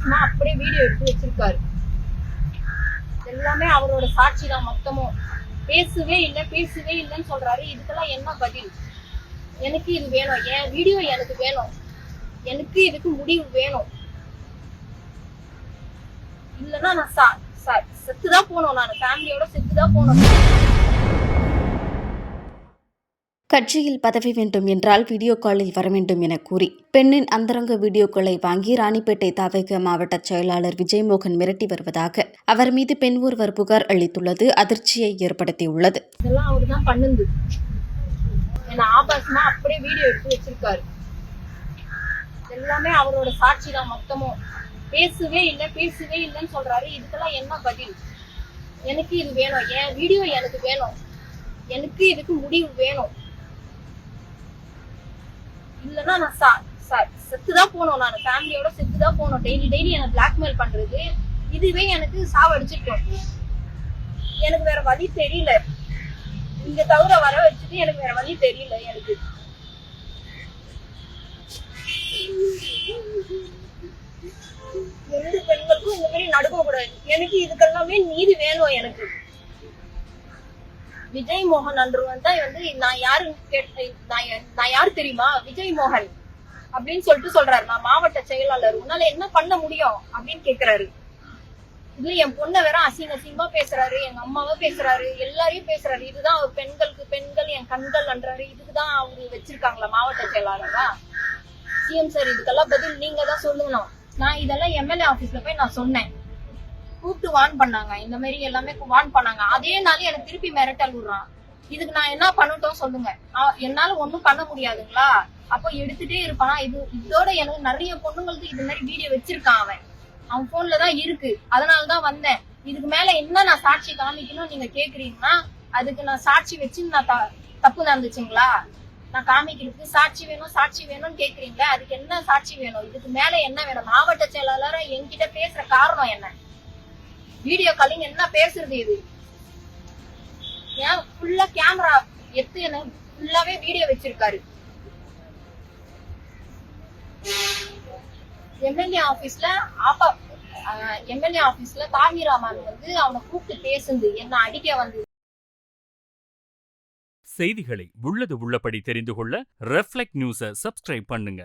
ஆபாசமா அப்படியே வீடியோ எடுத்து வச்சிருக்காரு. எல்லாமே அவரோட சாட்சி தான் மொத்தமும். பேசவே இல்லைன்னு சொல்றாரு. இதுக்கெல்லாம் என்ன பதில்? எனக்கு இது வேணும், என் வீடியோ எனக்கு வேணும், எனக்கு இதுக்கு முடிவு வேணும். இல்லைன்னா நான் செத்துதான் போகணும், நான் ஃபேமிலியோட செத்துதான் போகணும். கட்சியில் பதவி வேண்டும் என்றால் வீடியோ காலில் வர வேண்டும் என கூறி பெண்ணின் அந்தரங்க வீடியோக்களை வாங்கி ராணிப்பேட்டை தவிக மாவட்ட செயலாளர் விஜய்மோகன் மிரட்டி வருவதாக அவர் மீது பெண் ஒருவர் புகார் அளித்துள்ளது அதிர்ச்சியை ஏற்படுத்தியுள்ளது. இதெல்லாம் அவரு தான் பண்ணுது. என்ன ஆபாசமா அப்படியே வீடியோ எடுத்து வச்சிருக்காரு. எல்லாமே அவரோட சாட்சி தான் மொத்தமும். பேசவே இல்லைன்னு சொல்றாரு. இதுக்கெல்லாம் என்ன பதில்? எனக்கு இது வேணும், என் வீடியோ எனக்கு வேணும், எனக்கு இதுக்கு முடிவு வேணும். இல்லைன்னா நான் செத்துதான் போகணும், நான் ஃபேமிலியோட செத்துதான் போகணும். டெய்லி எனக்கு பிளாக்மெயில் பண்றது இதுவே எனக்கு சாவடிச்சிருக்கோம். எனக்கு வேற வழி தெரியல. இங்க தவிர வர வச்சுட்டு எனக்கு வேற வழி தெரியல. எனக்கு எந்த பெண்களுக்கும் இந்த மாதிரி நடக்க கூடாது. எனக்கு இதுக்கெல்லாமே நீதி வேணும். எனக்கு விஜய் மோகன் அன்றவன் தான் நான் யாருன்னு நான் யாரு தெரியுமா? விஜய் மோகன் அப்படின்னு சொல்றாரு. நான் மாவட்ட செயலாளர், உன்னால என்ன பண்ண முடியும் அப்படின்னு கேக்குறாரு. இதுல என் பொண்ணை வேற அசிங்கமா பேசுறாரு, எங்க அம்மாவை பேசுறாரு, எல்லாரையும் பேசுறாரு. இதுதான் அவர் பெண்கள் என் கண்கள் அன்றாரு. இதுக்குதான் அவரு வச்சிருக்காங்களா மாவட்ட செயலாளரா? சிஎம் சார், இதுக்கெல்லாம் பதில் நீங்க தான் சொல்லணும். நான் இதெல்லாம் எம்எல்ஏ ஆபீஸ்ல போய் நான் சொன்னேன். கூப்பிட்டு வான் பண்ணாங்க, இந்த மாதிரி எல்லாமே வான் பண்ணாங்க. அதே நாள் எனக்கு திருப்பி மிரட்டல் விடுறான். இதுக்கு நான் என்ன பண்ணட்டும் சொல்லுங்க? என்னால ஒண்ணும் பண்ண முடியாதுங்களா? அப்போ எடுத்துட்டே இருப்பானா? இதோட எனக்கு நிறைய பொண்ணுங்களுக்கு இது மாதிரி வீடியோ வச்சிருக்கான். அவன் போன்ல தான் இருக்கு. அதனாலதான் வந்தேன். இதுக்கு மேல என்ன நான் சாட்சி காமிக்கணும் நீங்க கேக்குறீங்கன்னா, அதுக்கு நான் சாட்சி வச்சு நான் தப்பு நடந்துச்சுங்களா? நான் காமிக்கிறதுக்கு சாட்சி வேணும்னு கேக்குறீங்களா? அதுக்கு என்ன சாட்சி வேணும்? இதுக்கு மேல என்ன வேணும்? மாவட்ட செயலாளர் என்கிட்ட பேசுற காரணம் என்ன? வீடியோ காலிங் என்ன பேசுறது? இது ஏன் ஃபுல்லா கேமரா எடுத்து என்ன ஃபுல்லாவே வீடியோ வச்சிருக்காரு. எம்எல்ஏ ஆபீஸ்ல தாமிராமன் அவனை கூப்பிட்டு பேசுது, என்ன அடிக்க வந்து. செய்திகளை உள்ளது உள்ளபடி தெரிந்து கொள்ள ரெஃப்ளெக்ட் நியூஸை சப்ஸ்கிரைப் பண்ணுங்க.